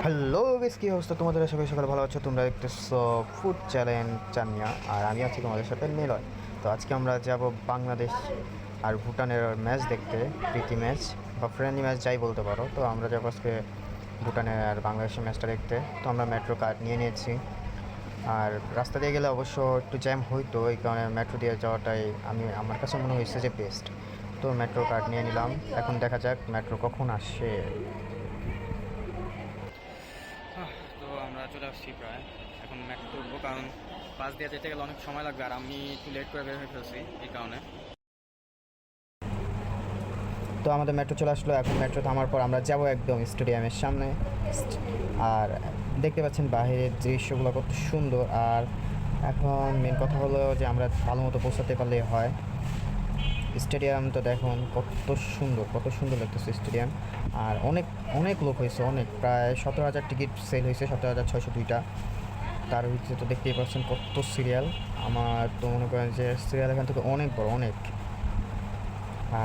Hello বেশ, কী অবস্থা তোমাদের? সবাই সকালে ভালো আছো? তোমরা দেখতেছো ফুড চ্যালেঞ্জ চানিয়া, আর আমি আছি তোমাদের সাথে নিলয়। তো আজকে আমরা যাব বাংলাদেশ আর ভুটানের ম্যাচ দেখতে, প্রীতি ম্যাচ বা ফ্রেন্ডলি ম্যাচ যাই বলতে পারো। তো আমরা যাবো আজকে ভুটানের আর বাংলাদেশের ম্যাচটা দেখতে। তো আমরা মেট্রো কার্ড নিয়ে নিয়েছি, আর রাস্তা দিয়ে গেলে অবশ্য একটু জ্যাম হইতো, এই কারণে মেট্রো দিয়ে যাওয়াটাই আমার কাছে মনে হয়েছে যে বেস্ট। তো মেট্রো কার্ড নিয়ে নিলাম, এখন দেখা যাক মেট্রো কখন আসে। তো আমরা চলে আসছি প্রায়, এখন মেট্রো উঠবো, কারণ বাস দিয়ে যেতে গেলে অনেক সময় লাগবে, আর আমি একটু লেট করে বের হয়ে ফেলছি এই কারণে। তো আমাদের মেট্রো চলে আসলো, এখন মেট্রো থামার পর আমরা যাব একদম স্টেডিয়ামের সামনে। আর দেখতে পাচ্ছেন বাইরের দৃশ্যগুলো কত সুন্দর। আর এখন মেন কথা হলো যে আমরা ভালো মতো পৌঁছাতে পারলেই হয়। স্টেডিয়াম তো দেখুন কত সুন্দর লাগতেছে স্টেডিয়াম। আর অনেক অনেক লোক হয়েছে, অনেক প্রায় 17,000 টিকিট সেল হয়েছে, 17,602টা। তার ভিতরে তো দেখতেই পাচ্ছেন কত সিরিয়াল। আমার তো মনে করেন যে সিরিয়াল এখান থেকে অনেক বড়, অনেক।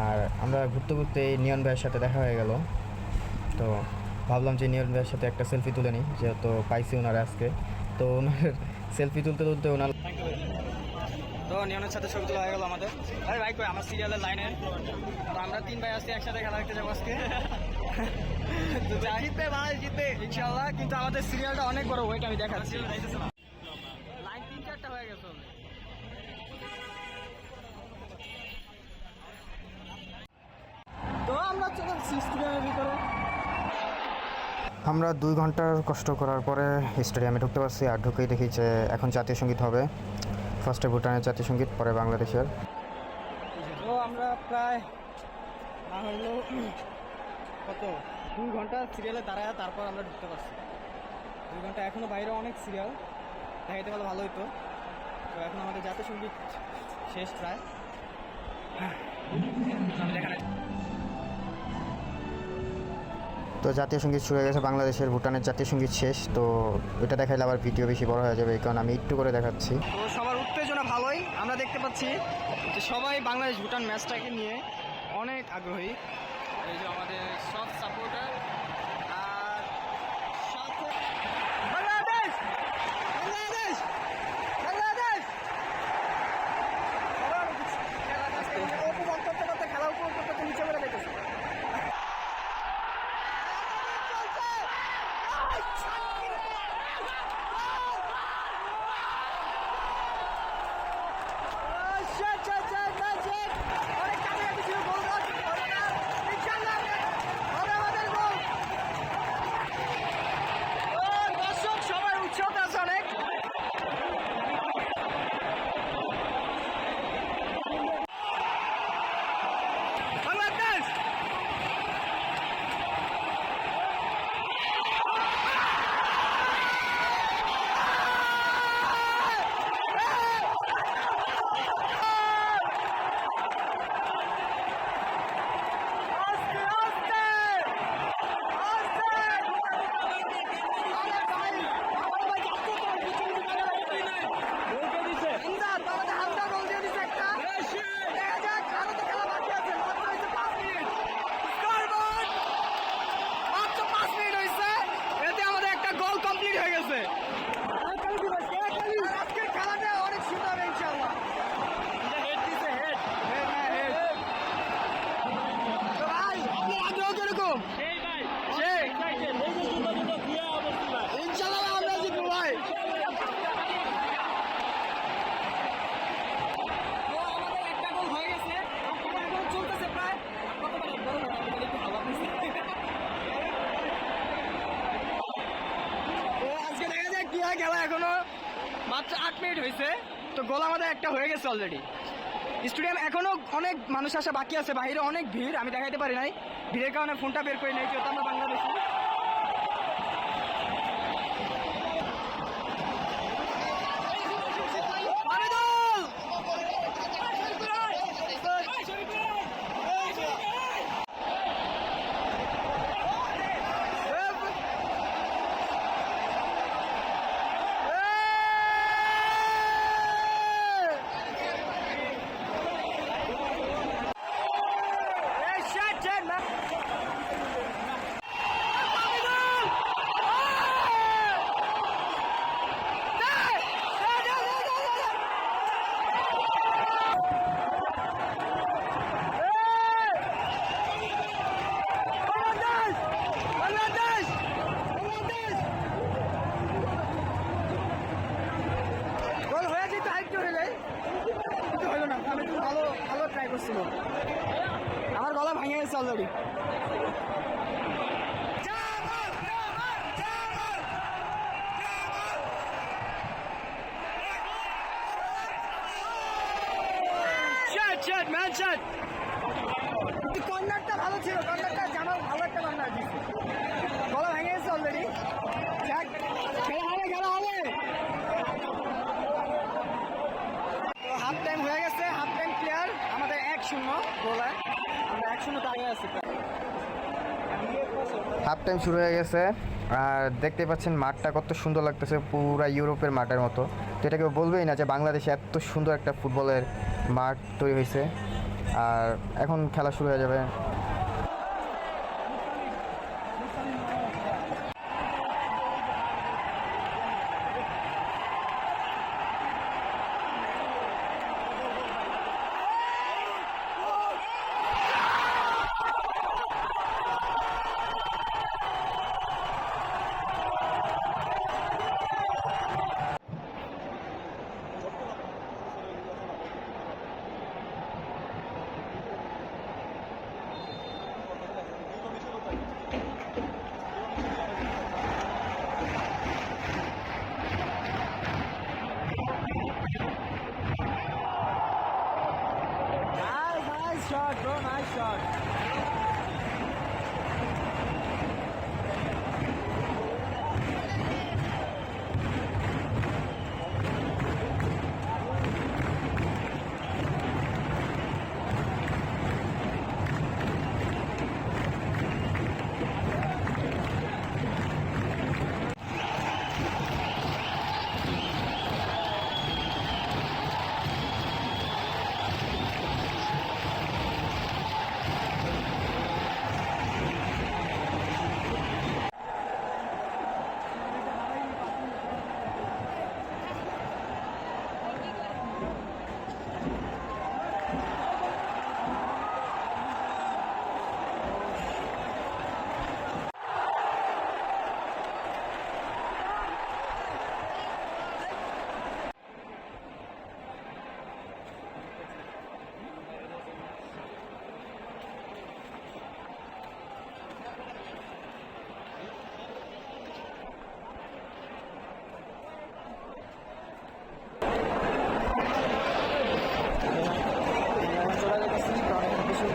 আর আমরা ঘুরতে ঘুরতে নিয়ন ভাইয়ের সাথে দেখা হয়ে গেল, তো ভাবলাম যে নিয়ন ভাইয়ের সাথে একটা সেলফি তুলে নিই, যেহেতু পাইছি ওনার আজকে। তো ওনার সেলফি তুলতে তুলতে ওনার তো নিয়নের সাথে ছবি তোলা হয়ে গেল আমাদের। আরে ভাই কই আমার সিরিয়ালের লাইনে, তো আমরা 3 ভাই আসছি একসাথে খেলা দেখতে যাবো আজকে। তো জিতবে ভাই, জিতবে ইনশাআল্লাহ, কিন্তু আমাদের সিরিয়ালটা অনেক বড়, ওয়েট আমি দেখাচ্ছি। লাইন 3-4টা হয়ে গেছে। তো আমরা চলে আসছি স্টেডিয়ামের ভিতরে। আমরা 2 ঘন্টার কষ্ট করার পরে স্টেডিয়ামে ঢুকতে পারছি। আর ঢুকেই দেখি যে এখন জাতীয় সঙ্গীত হবে, ফার্স্টে ভুটানের জাতীয় সঙ্গীত, পরে বাংলাদেশের। তো আমরা প্রায় না হইলো কত 2 ঘন্টা সিরিয়ালে দাঁড়ায়, তারপর আমরা ঢুকতে পারছি। 2 ঘন্টা, এখনো বাইরে অনেক সিরিয়াল, দেখাইতে পারলে ভালো হইতো। তো এখন আমাদের জাতীয় সঙ্গীত শেষ প্রায়। তো জাতীয় সঙ্গীত শুরু হয়ে গেছে বাংলাদেশের, ভুটানের জাতীয় সঙ্গীত শেষ। তো এটা দেখাইলে আবার ভিডিও বেশি বড় হয়ে যাবে, এই কারণে আমি একটু করে দেখাচ্ছি। তো সবার উত্তেজনা ভালোই, আমরা দেখতে পাচ্ছি যে সবাই বাংলাদেশ ভুটান ম্যাচটাকে নিয়ে অনেক আগ্রহী। এই যে আমাদের সব সাপোর্টার, আর সাথে বাংলাদেশ বাংলাদেশ বাংলাদেশ উপভোগ করতে করতে, খেলা উপভোগ করতে করতে নিচে বেড়ে দেখেছে। খেলা এখনো মাত্র 8 মিনিট হয়েছে, তো গোল আমাদের একটা হয়ে গেছে অলরেডি। স্টেডিয়াম এখনো অনেক মানুষ আসা বাকি আছে, বাইরে অনেক ভিড়, আমি দেখাইতে পারি নাই, ভিড়ের কারণে ফোনটা বের করে নেই, যেহেতু আমরা বাংলাদেশি। আসছিল, আমার গলা ভেঙে গেছে অলরেডি। কর্নারটা ভালো ছিল, কর্নারটা জামাল ভালো একটা কর্নার দিচ্ছে, গলা ভেঙে গেছে অলরেডি। খেলা হবে। তো হাফ টাইম হয়ে গেছে, হাফ টাইম ক্লিয়ার, আমাদের 1-0 গোলে, আমরা 1-0 আগে আছি প্রায়। হাফ টাইম শুরু হয়ে গেছে আর দেখতে পাচ্ছেন মাঠটা কত সুন্দর লাগতেছে, পুরা ইউরোপের মাঠের মতো। তো এটা কেউ বলবেই না যে বাংলাদেশে এত সুন্দর একটা ফুটবলের মাঠ তৈরি হয়েছে। আর এখন খেলা শুরু হয়ে যাবে। Nice shot, bro, nice shot.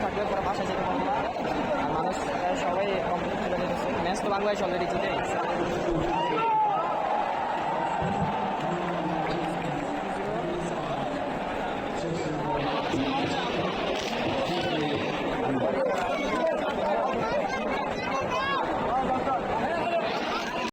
থাকবে পরে বাসায় যেতে পারবো না, আর মানুষ সবাই কমপ্লিট খেলে যেতেছে, ম্যাচ তো বাংলাদেশ অলরেডি জিতে গেছে।